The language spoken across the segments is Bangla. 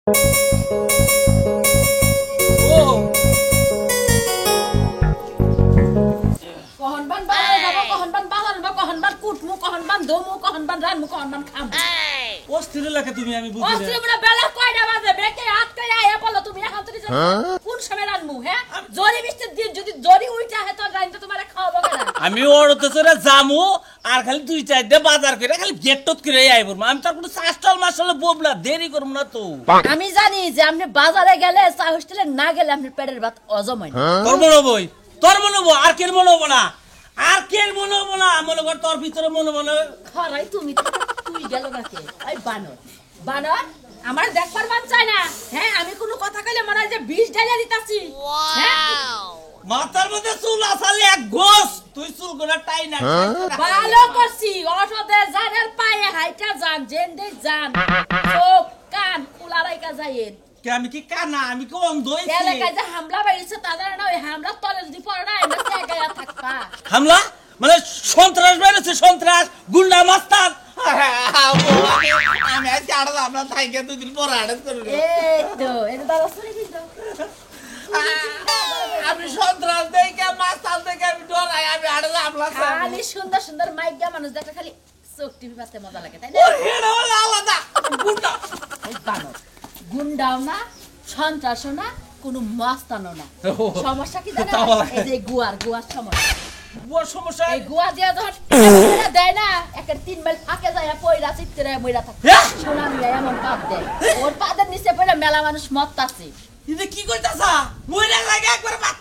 আমি ওরতে চড়ে যামু আর খালি 2-4 বাজার করে খালি গেটত করে আইব আমি তার কোনো চাস্টল মাসলে ববলা দেরি করব না তো আমি জানি যে আপনি বাজারে গেলে চা হোস্টেলে না গেলে আপনার পেটের ভাত হজম হয় না তোর মনে হবো আর কেন মনে হবো না আর কেন মনে হবো না মনে কর তোর ভিতরে মনে মনে খরাই তুমি তুই গেল নাকি ওই বানর বানর আমার দেখবার মান চাই না হ্যাঁ আমি কোনো কথা কইলে মনে হয় যে 20 ঢাইলা দিতাছি হ্যাঁ মাথার মধ্যে চুল আসালে এক গোস তুই চুল গোনা টাই না ভালো করছি অটোতে জানের পায়ে হাইটা যান জেন্ডে যান চোখ কান খোলা রাইকা যাইয়েন কে আমি কি কানা আমি কি অন্ধ হইছি এলাকায় যে হামলা বাড়িছে তাদের না ওই হামলা তলে যদি পড়ে না এমনি জায়গায় থাকবা হামলা মানে সন্ত্রাস বেরেছে সন্ত্রাস গুন্ডা মাস্তান আমি আজকে আড়া আমরা থাইকে 2 দিন পর আড়া করে এই তো এটা দাদা শুনে দিছো আমি সন্ত্রাস দেখে মাস্তান দেখে আমি ডরাই আমি আড়া আমলা খালি সুন্দর সুন্দর মাইগা মানুষ দেখে খালি চোখ টিভি পাতে মজা লাগে তাই না ওর হেড়া হলো আলাদা গুন্ডা এই বানর গুন্ডাও না সন্ত্রাসও না কোনো মাস্তানও না সমস্যা কি জানো এই যে গুয়ার সমস্যা বুয়ার সমস্যা এই গুয়া দিয়া যখন দেয় না একের 3 মাইল ফাঁকে যায় পয়রা চিত্রে মইরা থাকে সোনা মিয়া এমন পাত দেয় ওর পাদের নিচে পড়ে মেলা মানুষ মরতাছে ইদে কি কইতাছা মইরা লাগে একবার বাত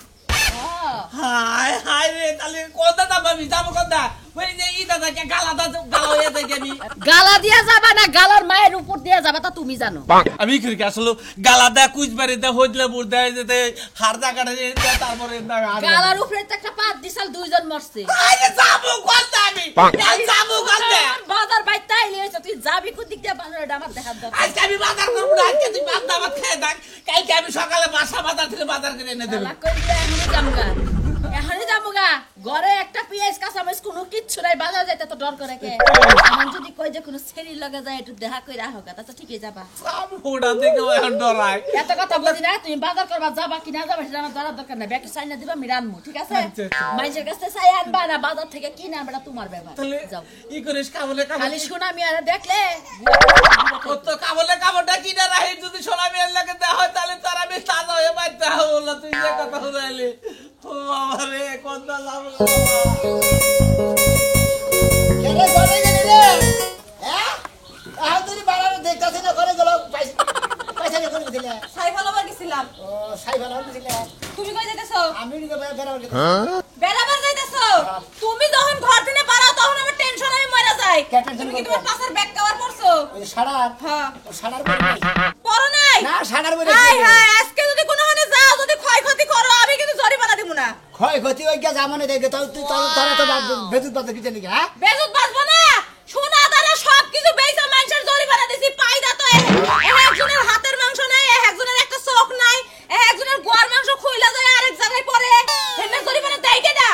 হাই হাই রে তাহলে কোনটা দাবি যাবো কোনটা ওই যে ইদা থেকে গালা হয়ে যায় আমি গালা দিয়া যাবা না গালার মায়ের উপর দিয়া যাবা তা তুমি জানো আমি কি আসলে গালা দা কুইজবারে দা হইদলে বুড় দেয় যেতে হার জায়গাটা তারপরে গালার উপরে একটা পাত দিছাল 2 জন মরছে আরে যাবো কোনটা আমি যাবো কোনটা বাজার বাইতে আইলি হইছে তুই যাবি কোন দিক দিয়ে বাজারে আমার দেখার দরকার আজকে আমি বাজার করব না আজকে তুই ভাত দাওয়াত খেয়ে দেখ কালকে আমি সকালে বাজার থেকে বাজার করে এনে দেব এখনই যামুগা ঘরে একটা পেঁয়াজ কাঁচামরিচ কোনো কিচ্ছু নাই বাজার যাইতে তো ডর করে কে এখন যদি কই যে কোনো ছেড়ির লগে যায় একটু দেখা কই রাখো তা তো ঠিকই যাবা আমি ওটা দেখে এখন ডরাই এত কথা বুঝি না তুমি বাজার করবা যাবা কি না যাবা সেটা আমার জানার দরকার নাই ব্যাকে সাইনা দিবা আমি রানমু ঠিক আছে মাইজের কাছে চাই আনবা না বাজার থেকে কিনে আনবা তোমার ব্যাপার যাও ই করিস কাবলে খালি শোনা আমি আর দেখলে কত কাবলটা কিনা রাহি যদি সোনা মেয়ের লাগে দেওয়া হয় তাহলে তারা বেশ তাজা হয়ে বাইতে হবে না তুই যে কথা শুনাইলি ও বাবা রে কোনটা যাবো কেরে ঘরে গেলি রে হ্যাঁ আহ তুই বাড়ারে দেখতাছিস না ঘরে গেল পয়সা নিয়ে করে দিলে সাইফালাবার গেছিলাম ও সাইফালাবার দিছিলে তুমি কই যাইতেছো আমি নিকে বেরাবার গেছি বেড়াবার যাইতেছো তুমি যখন ঘর থেকে পারাও তখন আমার টেনশন আমি মরে যাই তুমি কি তোমার পাশের ব্যাগ কভার পরছো ওই সাড়ার হ্যাঁ সাড়ার পরে নাই পরো নাই না সাড়ার পরে হাই হাই আজকে যদি কোনো হানে যাও যদি ক্ষয়ক্ষতি করো আমি কিন্তু জরিমানা দেব না ক্ষয়ক্ষতি ওই গা জামানে দেখে তুই তোরা তো বেদুত বাদ কিছু নাকি হ্যাঁ বেজুত বাসবো না সোনা দানা সবকিছু বেইছা মানুষের জরিমানা দিছি পাইদা তো একজনের হাতের মাংস নাই একজনের একটা চোখ নাই একজনের গোয়ার মাংস খুইলা যায় আরেক জায়গায় পড়ে হেনে জরিমানা দেয় কেডা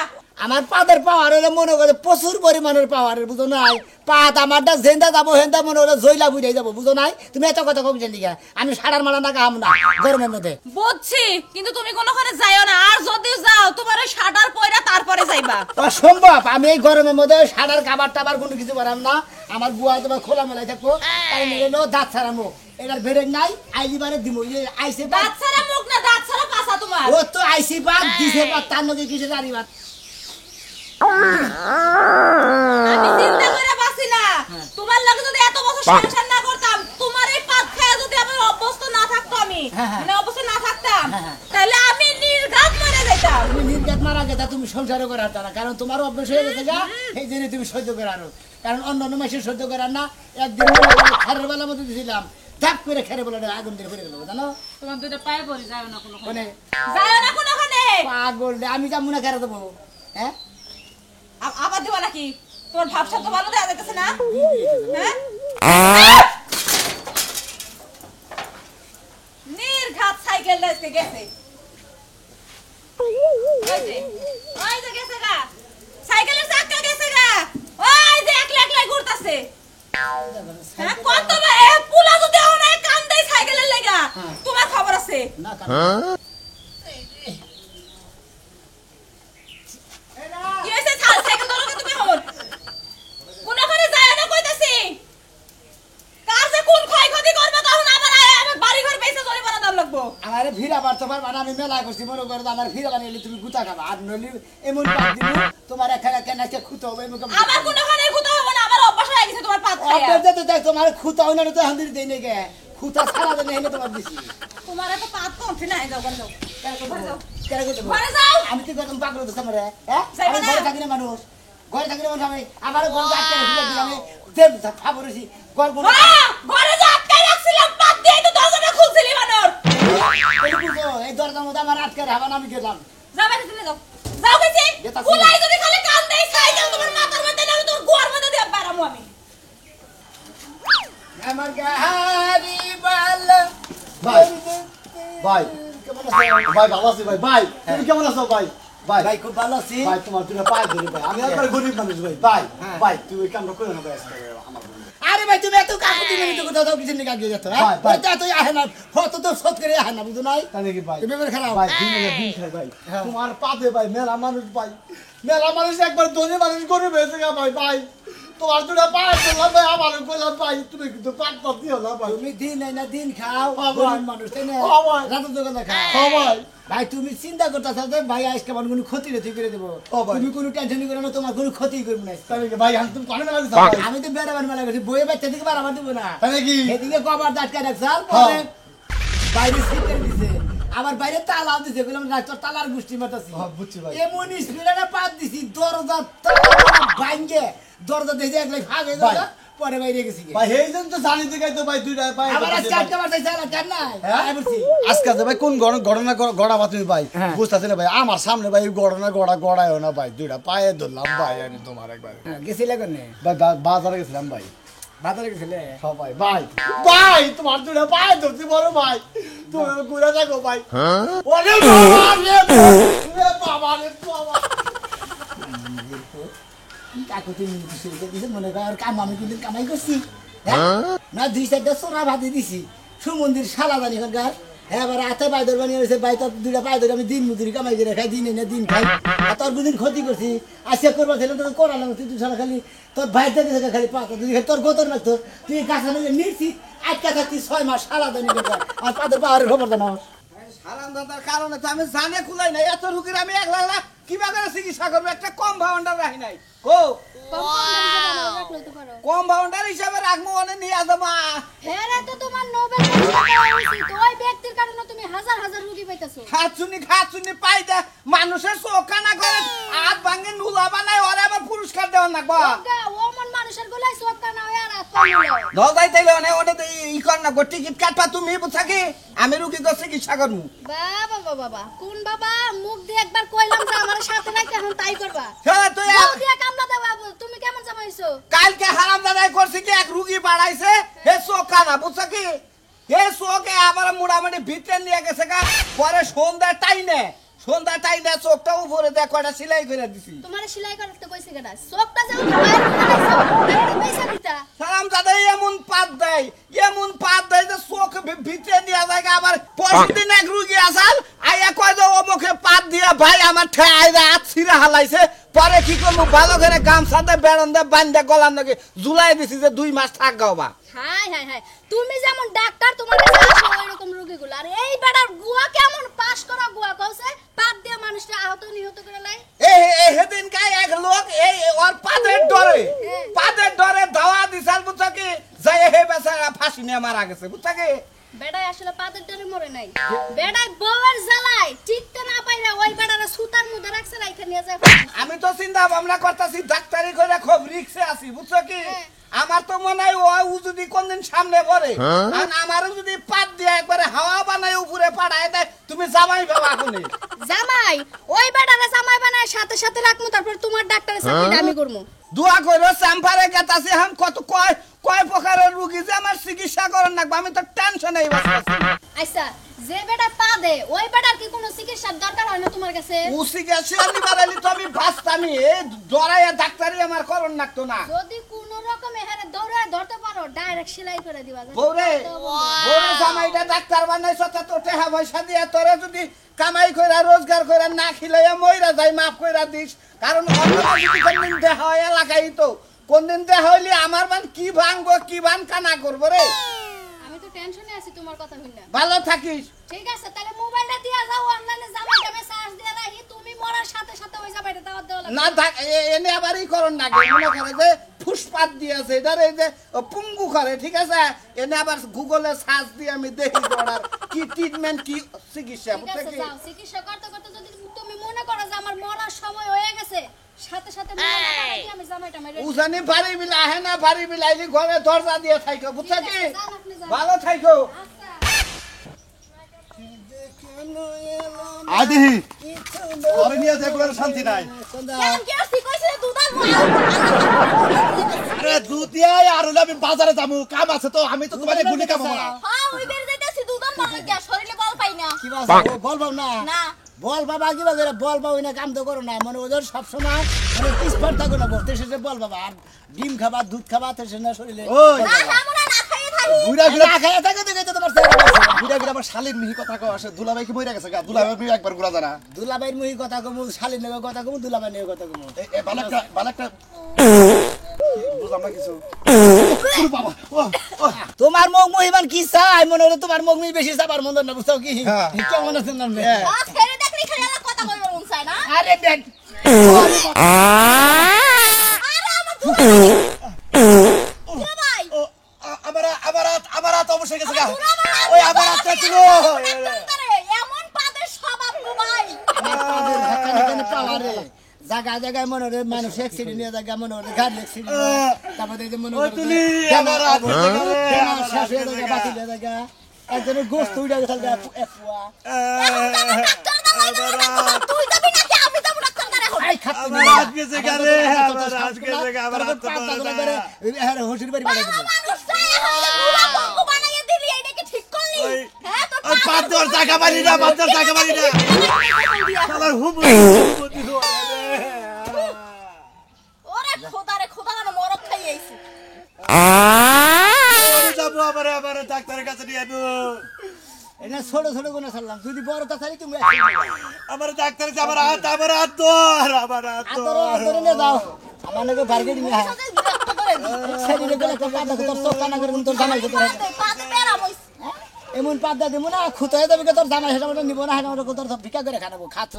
আমার পাদের পাওয়ারের মনে করে প্রচুর পরিমাণের পাওয়ারের বুঝো নাই পাত আমারটা জেন্দা যাবো হেন্দা মনে করে জইলা বুঝাই যাবো বুঝো নাই তুমি এত কথা কম জানি আমি সাড়ার মালা না খাম না গরমের মধ্যে বুঝছি কিন্তু তুমি কোনোখানে যাইও না আর যদি যাও তোমার ওই শাটার পয়রা তারপরে যাইবা অসম্ভব আমি এই গরমের মধ্যে সাড়ার খাবার টাবার কোনো কিছু পারাম না আমার বুয়া তোমার খোলা মেলায় থাকবো তাই নিলে দাঁত ছাড়া মুখ এটার বেড়ে নাই আইলি বারে দিব আইসে দাঁত ছাড়া মুখ না দাঁত ছাড়া পাছা তোমার ও তো আইসি বাদ দিছে বাদ তার নদী কিছু জানি বাদ আমি চিন্তা করে বাসি না তোমার লাগে যদি এত বছর সংসার না করতাম তোমার এই পাত খায় যদি আমার অবস্থা না থাকতো আমি মানে অবস্থা না থাকতাম তাহলে আমি নির্ঘাত মরে যেতাম তুমি নির্ঘাত মারা যেতা তুমি সংসারও করার না কারণ তোমার অভ্যাস হয়ে গেছে যা এই জন্য তুমি সহ্য করারো কারণ অন্য মাসে সহ্য করার না একদিন খারের বেলার মধ্যে দিয়েছিলাম ধাপ করে খেরে বলে আগুন দিয়ে ফেলে গেল জানো তোমার দুইটা পায়ে পড়ে যাও না কোনো মানে যাও না কোনোখানে পাগল আমি যাবো না খেরে দেবো হ্যাঁ আবার দেবা নাকি তোমার ভাবসা তো ভালো দেয়া যাইতেছে না হ্যাঁ নির্ঘাত সাইকেল লাইতে গেছে ওই যে গেছে গা সাইকেলের চাকা গেছে গা ওই যে একলা একলা ঘুরতাছে হ্যাঁ কত পুলা যদি না কান্দ দেই সাইকেলের লাগা তোমার খবর আছে না কান কি হইছে সাইকেল ধরো কি তুমি হল কোনখানে যায় না কইতাছি কার যে কোন ক্ষয়ক্ষতি করবে তখন আবার আয় আমার বাড়ি ঘর বেচে চলে বানা দাম লাগবো আমারে ভিড়া বাড়তে পারবা না আমি মেলা করছি মনে করো আমার ভিড়া বানিয়ে তুমি গুতা খাবা আর নলি এমন পাত দিব তোমার এখানে কেন একটা খুঁতো হবে আমার কোনখানে খুঁতো হবে না আমার অভ্যাস হয়ে গেছে তোমার পাত খায়া আপনাদের তো দেখ তোমার খুঁতো হয় না তো হান্দির দেই না কে খুঁতা ছাড়া দেন হেলে তোমার দিছি তোমার এত পাত কমছে না যাও যাও ঘরে যাও কেন করতে ঘরে যাও আমি কি করতাম পাগল হতো সামনে হ্যাঁ যাইবা আমি না? ঘরে থাকি না মানুষ ঘরে থাকি না মানুষ আমি আমার ঘর আটকে রেখে আমি দেব ফাবরেছি গল্প ঘরে যা আটকাই রাখছিলাম পাত দিয়ে তো দরজাটা খুলছিলি বানর এই দরজার মধ্যে আমার আটকে রাখবা আমি গেলাম যাবে তুমি যাও যাও গেছি যেতাছি। কুলাই যদি খালি কান দেই সাইকেল তোমার মাথার মধ্যে না তোর গোয়ার মধ্যে দিয়ে বাড়ামু আমি আমার গাড়ি বাল ভাই ভাই কেমন আছো ভাই ভালো আছি ভাই ভাই তুমি কেমন আছো ভাই ভাই ভাই খুব ভালো আছি ভাই তোমার দুটো পায়ে ধরি ভাই আমি একবার গরিব মানুষ ভাই ভাই হ্যাঁ। ভাই তুই ওই কামটা করে না ভাই আজকে আমার বন্ধু। আরে ভাই তুমি এত কাকুতি মিনিট কথা দাও কিছু নিকা গিয়ে যেত হ্যাঁ ভাই, ভাই। ওইটা তুই আহে না ফটো তো সত করে আহে না বুঝো নাই তাই নাকি ভাই তুমি বের খারাপ ভাই দিন এনে দিন খাই ভাই হ্যাঁ। তোমার পাতে ভাই মেলা মানুষ ভাই মেলা মানুষ একবার ধনী মানুষ গরিব হয়েছে গা ভাই ভাই তোমার দুটো পায়ে ধরলাম ভাই আমার কইলাম ভাই তুমি কিন্তু পাত দিও না ভাই তুমি দিন নাই না দিন খাও হ্যাঁ, ভাই। গরিব মানুষ তাই না হ্যাঁ, ভাই। রাতের দোকানে খাও হ্যাঁ ভাই ভাই তুমি চিন্তা করতেছ যে ভাই আজকে আমার কোনো ক্ষতি রেতি করে দেবো হ্যাঁ, ভাই। তুমি কোনো টেনশনই করো না তোমার কোনো ক্ষতি করবো না তাই নাকি ভাই আমি তুমি কানে মেলা দিছো ভাই আমি তো বেড়াবার মেলা করছি বইয়ে বাচ্চা দিকে বাড়াবার দেবো না তাই নাকি এদিকে কবার দাঁটকা রাখছাল হ্যাঁ। বাইরে সিটের দিছে আবার বাইরে তালা দিছে বললাম ডাক্তার তালার গোষ্ঠী মাতাছি হ্যাঁ, বুঝছি ভাই। এমন স্পিডে পাত দিছি দরজা ভাঙ্গে দরজা দেখে একলাই ভাগ হয়ে ভাই। গেল পরে বাইরে গেছি ভাই এই জন্য তো জানি দেখাই তো ভাই দুইটা পায়ে আবার ধরছি আজকে ভাই। আটকা মারতেছে আর কেন নাই হ্যাঁ? আয় বলছি আজকে যে ভাই কোন ঘটনা গড়াবা তুমি ভাই হ্যাঁ। বুঝতেছি না ভাই আমার সামনে ভাই ঘটনা গড়ায় না ভাই দুইটা পায়ে ধরলাম ভাই আমি তোমার একবার গেছিলে কোনে ভাই বাজারে গেছিলাম ভাই বাজারে গেছিলে সবাই ভাই ভাই তোমার দুইটা পায়ে ধরছি বড় ভাই তুমি ঘুরে থাকো ভাই ওরে বাবা রে বাবা রে বাবা কাকু তুমি দিছে মনে কর আর কাম আমি কিন্তু কামাই করছি হ্যাঁ? না দুই চারটা সোনা ভাতি দিছি সুমন্দির শালা জানি এখানকার হ্যাঁ এবার হাতে পায়ে ধর বানিয়ে রয়েছে ভাই তোর দুইটা পায়ে ধরে আমি দিন মজুরি কামাই করে খাই দিন এনে দিন খাই আর তোর দুদিন ক্ষতি করছি আসে করবা ছিল তোর করা লাগতো তুই শালা খালি তোর ভাইয়ের থেকে থেকে খালি পাতা তুই তোর গোতর লাগতো তুই কাছে নিয়ে নিচ্ছি আটকা থাকতি 6 মাস শালা জানি আর পাদের পাহাড়ের খবর জানো হারাম দাদার কারণে তো আমি জানে খুলাই নাই এত রুগীর আমি একলা কিভাবে চিকিৎসা করবো একটা কম ভাউন্ডার রাখি নাই কো কম ভাউন্ডার হিসাবে রাখবো অনেক নিয়ে যাবো হ্যাঁ রে, তো তোমার নোবেল পুরস্কার দেওয়া উচিত। ওই ব্যক্তির কারণে তুমি হাজার হাজার রুগী পাইতেছো। খাচ্ছুনি পাইতে মানুষের চোখ কানা করে হাত ভাঙে নুলা বানায় ওরা আবার পুরস্কার দেওয়া নাকবো ওগা, ওমন মানুষের গলায় চোখ কানা হয়ে আর হাত পা মুড়ে। দলদাই তাইলে অনেক ওটা ই কর না গো টিকিট কাটবা তুমি বুঝাকি আমি রুগী তো চিকিৎসা করবো বাবা বাবা, কোন বাবা মুখ দিয়ে একবার কইলাম যে আমার সাথে নাকি এখন তাই করবা। তুই মুখ দিয়ে কামলা দেবা, তুমি কেমন জামাইছো? কালকে হারাম দাদাই করছি কি এক রুগী বাড়াইছে হে চোখ কানা বুঝছো কি হে চোখে আবার মোটামুটি ভিতরে নিয়ে গেছে গা পরে সন্ধ্যা টাইনে চোখটা উপরে দেখো একটা সিলাই করে দিছি তোমারে সেলাই করতে কইছে কেডা? চোখটা যে বাইরে বানাইছো, একটা পয়সা দিতা। সালাম দাদা এমন পাত দেয় যে চোখ ভিতরে নিয়ে যায় গা। আবার পরশুদিন এক রুগী আসাল আইয়া কয় যে ও মুখে পাত দিয়ে ভাই আমার ঠেয়াই হাত ছিঁড়ে হালাইছে পরে কি করবো ভালো করে গামছাতে বেড়ন দিয়ে বান্ধে গলার নাকি জুলাই দিছি যে 2 মাস থাক গাওবা হাই হাই হাই, তুমি যেমন ডাক্তার তোমার কাছে আসে ওইরকম রোগীগুলো। আর এই বেটার গুয়া কেমন পাস করা গুয়া কইছে পাত দিয়ে মানুষটা আহত নিহত করে লাই। সেদিন গায়ে এক লোক এই ওর পাদের ডরে দাওয়া দিছাল বুঝছো কি যাই হে বেচারা ফাঁসি নিয়ে মারা গেছে বুঝছো কি বেটাই আসলে পাদের ডরে মরে নাই, বেটাই বউয়ের জ্বালায় চিকতে না পাইরা ওই বেটারে সুতার মধ্যে রাখছে রাইখা নিয়ে যায়। আমি তো চিন্তা ভাবনা করতেছি ডাক্তারি করে খুব রিক্সে আছি বুঝছো কি আমার তো মনে হয় ও যদি কোনদিন সামনে পড়ে আর আমারও যদি পাত দিয়ে একবারে হাওয়া বানায় উপরে পাঠায় দেয় তুমি জামাই বাবা এখনই জামাই ওই বেটারে জামাই বানায় সাথে সাথে রাখমু, তারপর তোমার ডাক্তারের চাকরিটা আমি করবো। দোয়া করো চেম্বারে গেতাছি এখন কত কয় প্রকারের রুগী যে আমার চিকিৎসা করার নাকবো আমি তো টেনশনে আচ্ছা, যে বেটা পা দে ওই বেটার কি কোনো চিকিৎসার দরকার হয় না তোমার কাছে? তো আমি বাঁচতামি ডরাইয়া ডাক্তারি আমার করণ লাগতো না যদি কোনো রকমে হেরে দৌড়ায় ধরতে পারো করো ডাইরেক্ট সেলাই করে দিবা বৌরে বৌরে জামাইটা ডাক্তার বানাইছ তা তো টাকা পয়সা দিয়ে তোরে যদি কামাই কইরা রোজগার কইরা না খিলাইয়া মইরা যাই মাফ কইরা দিস কারণ কোনদিন দেখা হয় এলাকায় তো কোনদিন দেখা হইলে আমার মান কি ভাঙবো কি ভান কানা করবো রে আমি তো টেনশনে আছি তোমার কথা শুনলে ভালো থাকিস ঠিক আছে তাহলে মোবাইলটা দিয়া যাও অনলাইনে জামাইটা মেসেজ দিয়ে রাখি তুমি মরার সাথে সাথে ওই জামাইটা দাওয়াত দেওয়া লাগবে না থাক এনে আবার ই করন না মনে করে যে ফুসপাত দিয়েছে এটার এই যে পুঙ্গু করে ঠিক আছে এনে আবার গুগলে সার্চ দিয়ে আমি দেখি ওনার কি ট্রিটমেন্ট কি চিকিৎসা ঠিক বুঝছে আছে কি যাও চিকিৎসা করতে করতে যদি তুমি মনে করো যে আমার মরার সময় হয়ে গেছে সাথে সাথে মোবাইলটা দিয়ে আমি জামাইটা মেরে উজানি বাড়ি বিলা আহে না বাড়ি বিলাইলি ঘরে দরজা দিয়ে থাইকো বুঝছে ঠিক কি আছে, যান আপনি যান। ভালো থাইকো আচ্ছা আদি ঘরে নিয়ে যে কোনো শান্তি নাই কেন কি আসি কইছে দুধার আরে দুধ দিয়ে আর হলো আমি বাজারে যাবো কাম আছে তো আমি তো তোমারে গুলি কাম না হ্যাঁ ওই বের যাইতাছি দুধার মানে কি শরীরে বল পাই না কি বল বাবু না না বল বাবা কি বাজে বল বাবু না কাম তো করো না মানে ওদের সব সময় মানে পিছপর থাকো না বলতে শেষে বল বাবা আর ডিম খাবা দুধ খাবা তো সে না শরীরে ওই না আমরা না খাইয়ে থাকি বুড়া বুড়া না খাইয়া থাকে দেখে তো তোমার বুড়া বুড়া আমার শালীর মিহি কথা কও আসে দুলাভাই কি মইরা গেছে গা দুলাভাই আমি একবার গুড়া জানা দুলাবাইর মুহি কথা কমু শালির নেবে কথা কমু দুলাবাই নেবে কথা কমু এ বালাকটা বুঝলাম না কিছু বাবা ও তোমার মুখ মহিমান কি চাই মনে হলো তোমার মুখ মুহি বেশি চাবার মন না বুঝছো কি হ্যাঁ। কেমন আছেন না আজ ফেরে দেখলি খালি কথা কইব মন চায় না আরে দেখ কে ভাই ও আমার হাত অবশ্যই গেছে গা ওই আমার হাতটা ছিল এমন পাদের স্বভাব গো ভাই জায়গা জায়গায় মনে হয় মানুষ অ্যাক্সিডেন্ট নিয়ে জায়গা মনে হয় গাড়ি অ্যাক্সিডেন্ট তারপরে যে মনে ওই তুলি আমার হাত শেষ হয়ে জায়গা বাতিল হয়ে জায়গা একজনের গোস্ত উঠে গেছে এফুয়া তুই যাবি নাকি আমি যাব ডাক্তার দারে এখন আই খাচ্ছি আমার হাত গেছে গা রে, আমার হাত গেছে গা, আমার হাত তো ধরে না। হসির বাড়ি বাড়ি মানুষ চাই হলে পুরা বঙ্গ বানাইয়া দিলি এইটা কি ঠিক করলি হ্যাঁ তো ওই পাঁচ দর জায়গা বাড়ি না পাঁচ দর জায়গা বাড়ি না আমার হুব ওরে খোদা না মরক খাই আইছি যাবো আমার ডাক্তারের কাছে নিয়ে আনো এটা ছোট ছোট গুণা ছাড়লাম যদি বড় তা ছাড়ি তুমি আমার ডাক্তারের আমার হাত ধর আদরে নিয়ে যাও আমার নাকি বার্গেটিং হ্যাঁ শরীরে গেলে তো পাতা তোর চোখ কানা করে তোর জামাই করতে পাতে বেরা মইস এমন পাতা দেবো না খুঁতাই দেবে তোর জামাই সেটা নিব না সেটা তোর ভিক্ষা করে খানাবো খাচ্ছ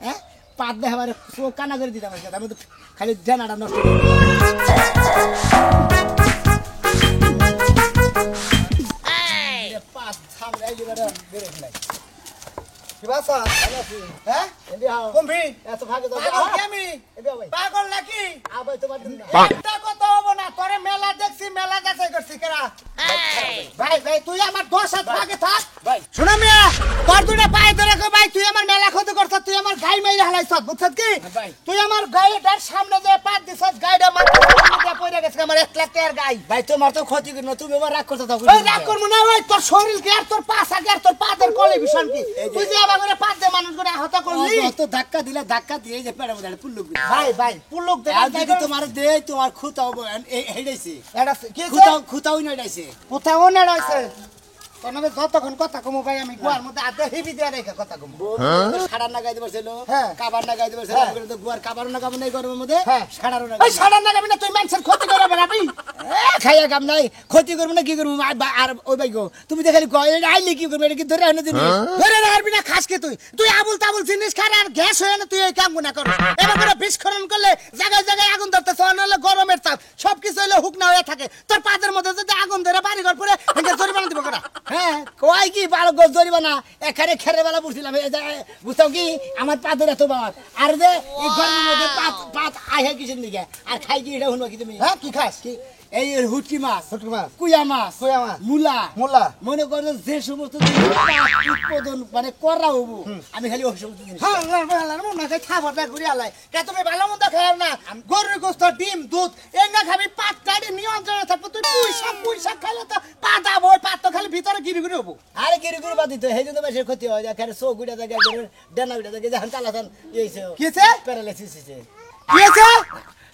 হ্যাঁ পাত দেখ আমার চোখ কানা করে দিতাম আমি তো খালি জানাটা নষ্ট করে পাত সামনে বেড়ে ফেলাই কি বাসা হ্যাঁ এমবি হাও কমবি এত ভাগে তো পাগল কি আমি এমবি ভাই পাগল নাকি আবার তোমার দিন একটা কথা হবো না তোরে মেলা দেখছি মেলা যাচাই করছি কেরা ভাই ভাই তুই আমার 10 হাত আগে থাক ভাই শোনা মিয়া তোর দুটো পায়ে ধরে কো ভাই তুই আমার মেলা ক্ষতি করছ তুই আমার গাই মাইরা হালাইছ বুঝছস কি ভাই। তুই আমার গাইটার সামনে যে পাত দিছস গাইটা মাথা পড়ে গেছে আমার 1 লাখ টাকার গাই ভাই তোমার তো ক্ষতি করি না তুমি আমার রাগ করতে থাকো ওই রাগ করব না ওই তোর শরীর কি আর তোর পাছা কি আর তোর পাদের কলে ভীষণ কি তুই যে আমার করে পাত দে মানুষ করে আহত করলি তো ধাক্কা দিলে ধাক্কা দিয়ে যে পেড়ে মধ্যে পুল্লুক ভাই ভাই পুলক দে আর যদি তোমার দে তোমার খুঁতাও হেডাইছে এটা কি খুঁতাও নড়াইছে কোথাও না রইছে তোর নামে যতক্ষণ কথা কমু ভাই আমি গুয়ার মধ্যে আদে হিবি দিয়ে রেখে কথা কমু সাড়ার না গাইতে পারছিল হ্যাঁ। কাবার না গাইতে পারছিল হ্যাঁ। তো গুয়ার কাবার না কাবার নাই গরমের মধ্যে হ্যাঁ। সাড়ারও না ওই সাড়া না যাবি না তুই মানুষের ক্ষতি করে বেড়াবি খাইয়া কাম নাই ক্ষতি করবো না কি করবো আর ওই ভাই গো তুমি দেখালি আইলে কি করবে এটা কি ধরে আনে দিন ধরে রাখবি না খাস কি তুই আবুল তাবুল জিনিস খার আর গ্যাস হয়ে না তুই এই কাম গুনা কর এবার করে বিস্ফোরণ করলে জায়গায় জায়গায় আগুন ধরতেছে অনলে গরমের তাপ সবকিছু হইলে হুকনা হয়ে থাকে তোর পাদের মধ্যে যদি আগুন ধরে বাড়ি ঘর পরে এখানে জরিমানা দিব করা হ্যাঁ কয় কি বারো গোছ ধরিবা না এখানে খেরে বেলা বুঝছিলাম বুঝতাম কি আমার পাতের এত বাবার আর যে এই গরমের মধ্যে পাত আহে কিসের দিকে আর খাই কি এটা শুনবো কি তুমি হ্যাঁ কি খাস কি এই হুটকি মাছ ছোট মাছ কুয়া মাছ কুয়া মাছ, মূলা মূলা। মনে করো যে সমস্ত জিনিস পাট উৎপাদন মানে করা হবো আমি খালি ওই সমস্ত জিনিস হ্যাঁ না খাই খাবার না ঘুরে আলাই কে তুমি ভালো মন্দ খাই না গরুর গোস্ত ডিম দুধ এই না খাবি পাত কাটি নিয়ন্ত্রণে থাকবো তুই পুঁই শাক খাইলে তো পাতা বই পাত তো খালি ভিতরে গিরি গিরি হবো আরে কিরি করে বাদ দিতে সেই জন্য বেশি ক্ষতি হয় এখানে চোখ উঠে থাকে ডেনা উঠে থাকে যখন চালাচান ইয়েছে কিছে প্যারালাইসিস হয়েছে কি আছে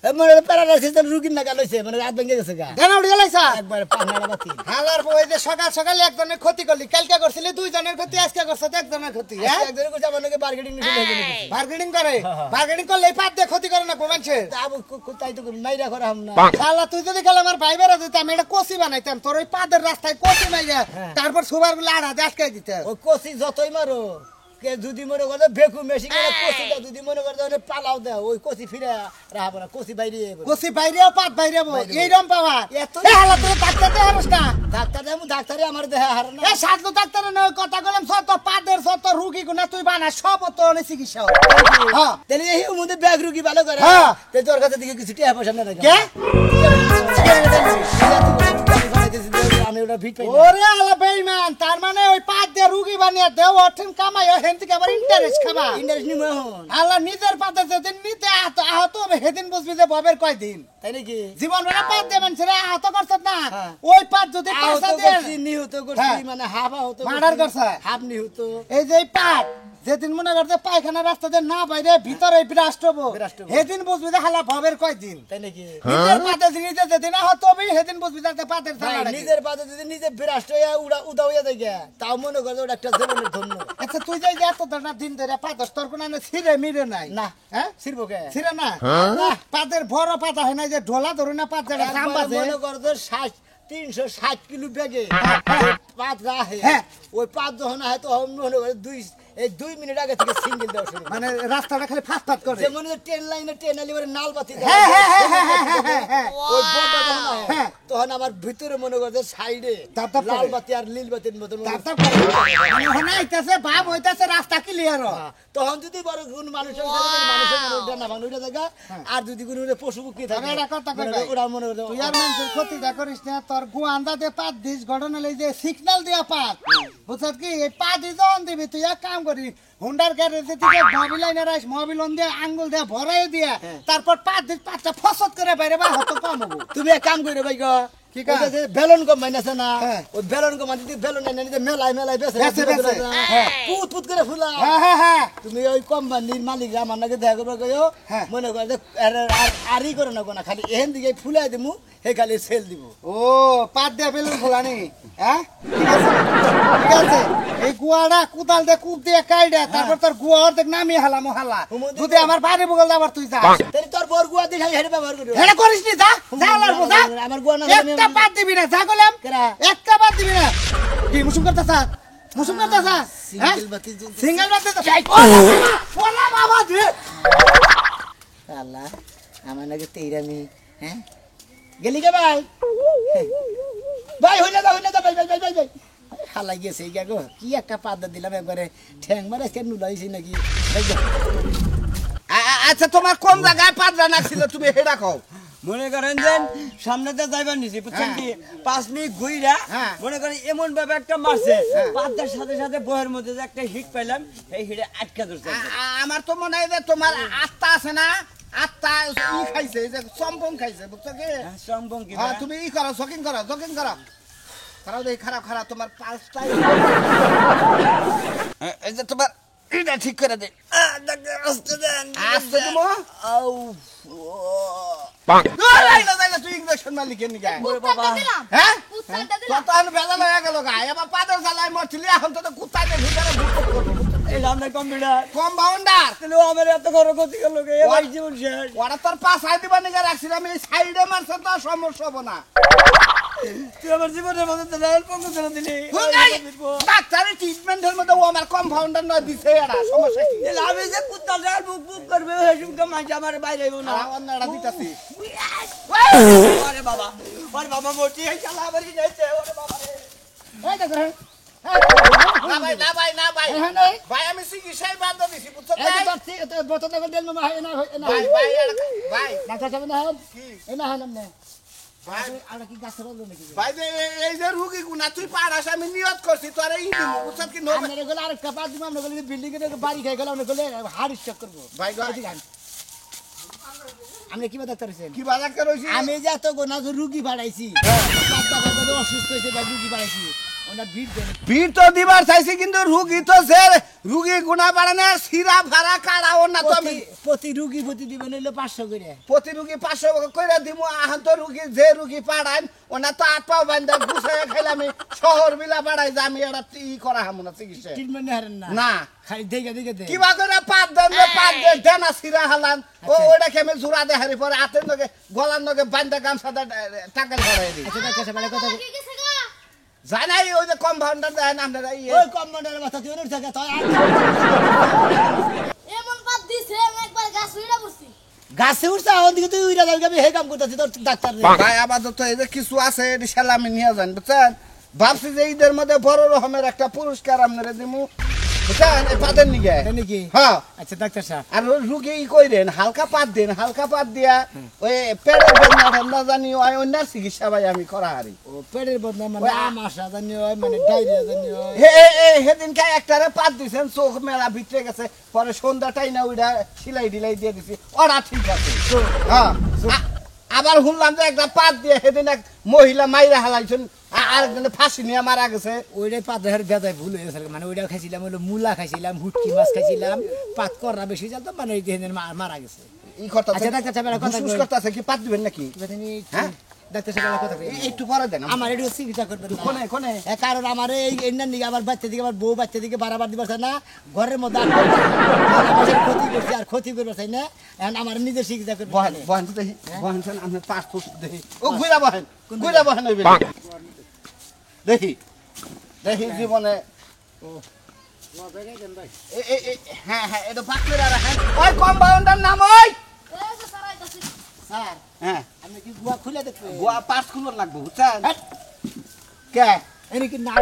মানে প্যারালাইসিস রুগীর না গেলছে মানে রাত ভেঙে গেছে গা কেন উঠে গেলাইছা একবার পাহাড়া বাতি হালার বই যে সকাল সকাল একজনের ক্ষতি করলি কালকে করছিলি দুইজনের ক্ষতি আজকে করছ একজনের ক্ষতি হ্যাঁ একজনে কইছে আমার নাকি বার্গেনিং নিতে হবে বার্গেনিং করে বার্গেনিং করলে এই পাত দিয়ে ক্ষতি করে না কোমানছে আবু কোথায় তো মাইরা করা হাম না শালা তুই যদি গেলে আমার ভাই বেড়া দিতাম এটা কষি বানাইতাম তোর ওই পাদের রাস্তায় কষি মাইরা তারপর সুবার গুলো আড়া আটকে দিতে ও কোসি যতই মারো কে যদি মনে করে বেকু মেশি করে কোসিটা যদি মনে করে পালাও দাও ওই কোসি ফিরে রাখবো না কোসি বাইরে কষি বাইরেও পাত বাইরেও এইরকম পাওয়া এত এই হালা তুই ডাক্তার দিয়ে হারস না ডাক্তার দেবো ডাক্তারে আমার দেহা হার না এই সাধু ডাক্তারের নয় কথা বললাম সত পাদের সত রুগী গুনা তুই বানা সব তো অনেক চিকিৎসা হয়। হ্যাঁ তাহলে এই মধ্যে ব্যাগ রুগী ভালো করে হ্যাঁ। তে তোর কাছে দিকে কিছু টিয়া পয়সা না কে আমি ওটা ভিট পাই ওরে আলা বেঈমান তার মানে ওই পাদ দিয়ে রুগী বানিয়ে দেও অঠেন কামাই হেন থেকে আবার ইন্টারেস্ট খাবা ইন্টারেস্ট নিমো এখন আল্লাহ নিজের পাতে যেদিন নিতে আহত হবে সেদিন বুঝবি যে ববের কয়দিন তাই নাকি জীবন বেলা পাত দেবেন সেটা আহত করছ না হ্যাঁ। ওই পাত যদি আহত পাশা দিয়ে করছি নিহত করছি হ্যাঁ। মানে হাফ আহত মার্ডার করছে। হাফ নিহত এই যে এই পাত যেদিন মনে করতে পায়খানা রাস্তাতে না বাইরে ভিতরে বিরাষ্ট হবো বিরাষ্ট হবো। সেদিন বুঝবি যে হালা ভবের কয়দিন তাই নাকি নিজের পাতে নিজে যেদিন আহত হবে সেদিন বুঝবি যে পাতের ভাই, থালা নিজের পাতে যদি নিজে বিরাষ্ট হইয়া উদা হইয়া দেখে তাও মনে করে ওটা একটা জীবনের ধন্য আচ্ছা তুই যে এত ধরনের দিন ধরে পাতস তোর কোনো ছিঁড়ে মিরে নাই না হ্যাঁ শিরবো কে ছিঁড়ে না পাতের বড় পাতা হয় না যে ঢোলা ধরে না পাত যেটা জাম বাজে মনে করো 360 কিলো ব্যাগে পাত রাহে হ্যাঁ। ওই পাত যখন হয় তখন মনে করে 2 মিনিট আগে থেকে সিঙ্গেল দেওয়া শুরু মানে রাস্তাটা খালি ফাট ফাট করে যে মনে হয় ট্রেন লাইনে ট্রেন আলি নাল বাতি দেয়। হ্যাঁ, হ্যাঁ, হ্যাঁ, হ্যাঁ, হ্যাঁ, হ্যাঁ, হ্যাঁ। ওই বড়টা যখন হয়, হ্যাঁ। তখন আমার ভিতরে মনে করছে সাইডে তাপ তাপ করে। লাল বাতি আর নীল বাতির মতো মনে তাপ হয়। তাপ করে। মানে ওখানে আইতাছে ভাব হইতাছে রাস্তা ক্লিয়ার তখন যদি বড় কোন মানুষের না মানুষ জায়গা আর যদি কোনো পশু পক্ষী থাকে তবে এটা কথা কই মনে ভাই। করে ওরা মনে করে তুই আর মানুষের ক্ষতিটা করিস না তোর গুয়ান্দা দিয়ে পাত দিস ঘটনা লই যে সিগন্যাল দিয়া পাত বুঝছ কি এই পাত যখন দিবি তুই এক কাম করি হুন্ডার গ্যারেজে থেকে মোবিল লাইনে রাইস মোবিল অন দিয়ে আঙ্গুল দিয়ে ভরাই দিয়া তারপর পাত দিস পাতটা ফসত করে বাইরে বা হতো কম হবো তুমি এক কাম করে ভাই গো কি কাম? বেলুন কম মাইনাছে না হ্যাঁ। ওই বেলুন কম মাইনাছে বেলুন এনে নিতে মেলাই বেছে বেছে, বেছে। হ্যাঁ। পুত পুত করে ফুলা হ্যাঁ হ্যাঁ হ্যাঁ তুমি ওই কোম্পানির মালিক আমার নাকি দেখা করবে কইও হ্যাঁ। মনে করে যে আরই করে না কোনা খালি এহেন দিকে ফুলাই দিমু হে খালি সেল দিব ও পাত দিয়ে বেলুন খোলানি হ্যাঁ ঠিক আছে ঠিক আছে এই গুয়াটা কুদাল দিয়ে কূপ দিয়ে কাইডা তারপর তোর গুয়া অর্ধেক নামিয়ে হালাম হালা যদি আমার বাড়ি বগল আবার তুই যা তাই তোর বর গুয়া দিয়ে খালি হেরে ব্যবহার করিও হেডা করিস নি যা যা লাগবো যা আমার গুয়া না একটা পাত দিবি না যা গলাম কেরা? একটা পাত দিবি না কি মুসুম করতেছ মুসুম করতেছ সিঙ্গেল বাতি জ্বলছে। সিঙ্গেল বাত ওলা বাবা দে আল্লাহ আমার নাকি তেইরামি হ্যাঁ গেলি কে ভাই ভাই হইনা দা ভাই হালাই গেছে এই গো কি একটা পাদ্দা দিলাম একবারে ঠ্যাং মারে কেন নুলাইছি নাকি এই যা। আচ্ছা তোমার কোন জায়গায় পাদরা না ছিল তুমি হেডা কও মনে করেন যে সামনেতে যাইবার নিছি বুঝছেন কি 5 মিনিট ঘুইরা হ্যাঁ। মনে করেন এমন ভাবে একটা মারছে পাতার সাথে সাথে বইয়ের মধ্যে যে একটা হিট পাইলাম এই হিটে আটকা ধরছে আমার তো মনে হয় যে তোমার আত্মা আছে না আত্মা ই খাইছে এই যে সম্পং খাইছে বুঝছো কি সম্পং কি হ্যাঁ তুমি ই করো জকিং করো খারাপ দেখি খারাপ তোমার পাঁচটাই এই যে তোমার এটা ঠিক করে দে আসতে তুমি আউ তুই ইঞ্জেকশন মারলি কেন গায়ে কুত্তাটা দিলাম হ্যাঁ কুত্তাটা দিলাম তখন বেলা লয়ে গেল গায়ে এবার পাদের জ্বালায় মরছিলি এখন তো কুত্তাকে ভিতরে ঢুকতে করবো এই রান্না কম্পিউটার কম্পাউন্ডার তাহলে ও আমার এত বড় ক্ষতি করলো কে এবার জীবন শেষ ওরা তোর পাশায় দিবা নিগে রাখছিলাম এই সাইডে মারছে তো সমস্যা হবো না তুই আমার জীবনের মধ্যে তো লাল পঙ্গ করে দিলি ডাক্তারের ট্রিটমেন্টের মধ্যে ও আমার কম্পাউন্ডার নয় দিছে এরা সমস্যা কি আমি যে কুত্তা জাল বুক বুক করবে হেসুমকে মাঝে আমার বাইরে হইব না অন্য এটা দিতেছি ওরে বাবা মোটি এই শালা আবার কি যাইছে ওরে বাবা রে এই দেখো না ভাই ভাই আমি চিকিৎসায় বাদ দিছি বুঝছো এই ভাই তো তো বোতল দেখো দেন মামা হয় না ভাই না চাচাবে না কি? এই না হলাম না ভাই আর কি গাছ বলবো নাকি ভাই যে এই যে রুগী গুনা তুই পারাস আমি নিয়ত করছি তোর এই দিন বুঝছ কি নবে আমরা গেলে আরেকটা পাঁচ দিন আমরা গেলে বিল্ডিং এর বাড়ি খাই গেলে আমরা গেলে হার্ট স্ট্রোক করবো ভাই গো আপনি কি ডাক্তার হয়েছেন কি বাজার করছি আমি যে এত গোনা রুগী বাড়াইছি অসুস্থ হয়েছে বা রুগী বাড়াইছি আমরা ভিড় দেন ভিড় তো দিবার চাইছি কিন্তু রুগী তো সে রুগী গুণা বাড়ে না সিরা ভাড়া কাড়াও না তো আমি প্রতি রুগী প্রতি দিবেন হইলো 500 করে প্রতি রুগী 500 কইরা দিমু আহান তো রুগী যে রুগী পাড়াইন ওনা তো 8 পা বান্ধা গুছায় খাইলাম আমি শহর বিলা পাড়াই যে আমি এটা ই করা হামু না চিকিৎসা ট্রিটমেন্ট হারেন না না খালি দেখে দেখে দে কিবা করে পাত দেন দেনা সিরা হালান ও ওটা কেমন জোড়া দে হারি পরে হাতের নগে গলার নগে বান্ধা গামছা টাকা ধরাই দিই আচ্ছা ডাক্তার সাহেব কথা কি গেছে গা জানাই ওই যে কম্পাউন্ডার দেন আপনারা ওই কম্পাউন্ডারের কথা তুই ওর থেকে তো এমন পাত দিছে আমি একবার গাছ উইড়া পড়ছি গাছে উঠছে ওদিকে তুই উইরা যাবি আমি হে কাম করতেছি তোর ডাক্তার রে ভাই আপাতত এই যে কিছু আছে এটি সালামি নিয়ে যান বুঝছেন ভাবছি যে ঈদের মধ্যে বড় রকমের একটা পুরস্কার আপনারা দিমু বুঝছেন এই পাতের নিগে তাই নাকি হ্যাঁ আচ্ছা ডাক্তার সাহেব আর ওই রুগী ই কইরেন হালকা পাত দেন হালকা পাত দিয়া ওই পেটের বেদনা ঠান্ডা জানি ওই অন্য চিকিৎসা ভাই আমি করা হারি ও পেটের বদনা মানে আমাশা জানি হয় মানে ডায়রিয়া জানি হয় সেদিন কে একটারে পাত দিছেন চোখ মেলা ভিতরে গেছে পরে সন্ধ্যাটাই না ওইটা সিলাই ঢিলাই দিয়ে দিছি ওরা ঠিক আছে হ্যাঁ আবার শুনলাম যে একটা পাত দিয়ে সেদিন এক মহিলা মাইরা হালাইছেন আরেকজনে ফাঁসি নিয়ে মারা গেছে ওইটাই পাতের বেদায় ভুল হয়ে গেছে মানে ওইটাও খাইছিলাম হলো মূলা খাইছিলাম হুটকি মাছ খাইছিলাম পাত করা বেশি জানতো মানে ওই দিন মারা গেছে এই কথা আচ্ছা ডাক্তার সাহেব কথা ঘুষ করতে আছে কি পাত দিবেন নাকি হ্যাঁ? ডাক্তার সাহেব কথা কই একটু পরে দেন আমার একটু চিকিৎসা করবেন না। কোনে কোনে কারণ আমার এই এন্ডার দিকে আমার বাচ্চা দিকে আমার বউ বাচ্চা দিকে বাড়াবার দিবার চাই না ঘরের মধ্যে আটকে ক্ষতি করছে আর ক্ষতি করবার চাই না এখন আমার নিজের চিকিৎসা করবেন বহেন বহেন তো দেখি বহেন শোন আপনার পাসপোর্ট দেখি ও ঘুরা বহেন ওই দেখি দেখি জীবনে হ্যাঁ হ্যাঁ এটা বাক করে রাখেন ওই কম্পাউন্ডার নাম ওই এই যে সারাই কাছে স্যার হ্যাঁ আপনি কি গুয়া খুলে দেখবেন গোয়া পাস খুলো লাগবে বুঝছেন কে এর কি না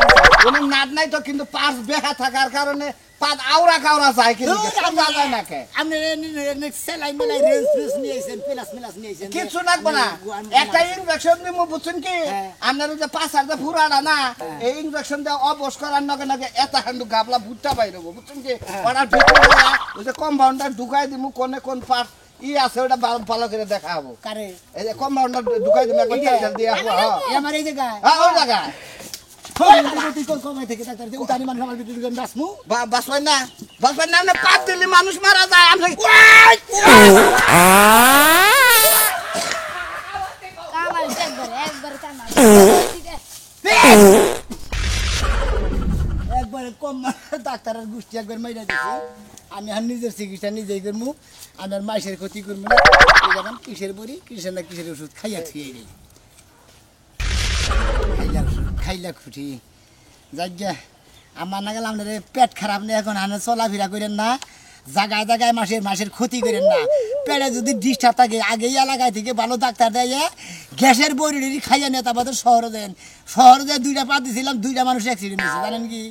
কোনো নাট নাই তো কিন্তু পাস বেহা থাকার কারণে পাত আওরা কাওরা যায় কিন্তু যায় না কে আপনি সেলাই মেলাই রেঞ্জ ফ্রেস নিয়েছেন প্লাস মিলাস নিয়েছেন কিছু লাগবে না একটা ইনজেকশন দিমু বুঝছেন কি আপনার ওই যে পাঁচার যে ফুরাটা না এই ইনজেকশন দিয়ে অবশ করার নগে নগে এত হান্ডু গাবলা ভুট্টা বাইরে বুঝছেন কি ওটার ভিতরে ওই যে কম্পাউন্ডার ঢুকাই দিমু কোনে কোন পার্ট ই আছে ওটা ভালো করে দেখাবো কারে এই যে কম্পাউন্ডার ঢুকাই দিমু একবার তেল দিয়ে আসবো হ্যাঁ আমার এই জায়গায় ওই জায়গায় কমাই থেকে ডাক্তার যে উতানি মানুষ আমার ভিতরে ঢুকেন বাসমু বাসবেন না আপনি পাত দিলে মানুষ মারা যায় আমরা কামাল একবার কামাল একবারে কম ডাক্তারের গোষ্ঠী একবার মাইরা দিছি আমি আর নিজের চিকিৎসা নিজেই করবো আমার মাইসের ক্ষতি করবো না যখন কিসের বড়ি কিসের না কিসের ওষুধ খাইয়া থুয়ে নেই খাইলা খুঁটি যাই গিয়া আমার না গেলে আপনার পেট খারাপ নেই এখন আনে চলাফেরা করেন না জায়গায় জায়গায় মাসের ক্ষতি করেন না পেটে যদি ডিস্টার্ব থাকে আগেই এলাকায় থেকে ভালো ডাক্তার দেয় গ্যাসের বড়ি খাইয়া নেতা শহরে দেন শহরে যে 2টা পা দিয়েছিলাম 2টা মানুষ অ্যাক্সিডেন্ট হয়েছে জানেন কি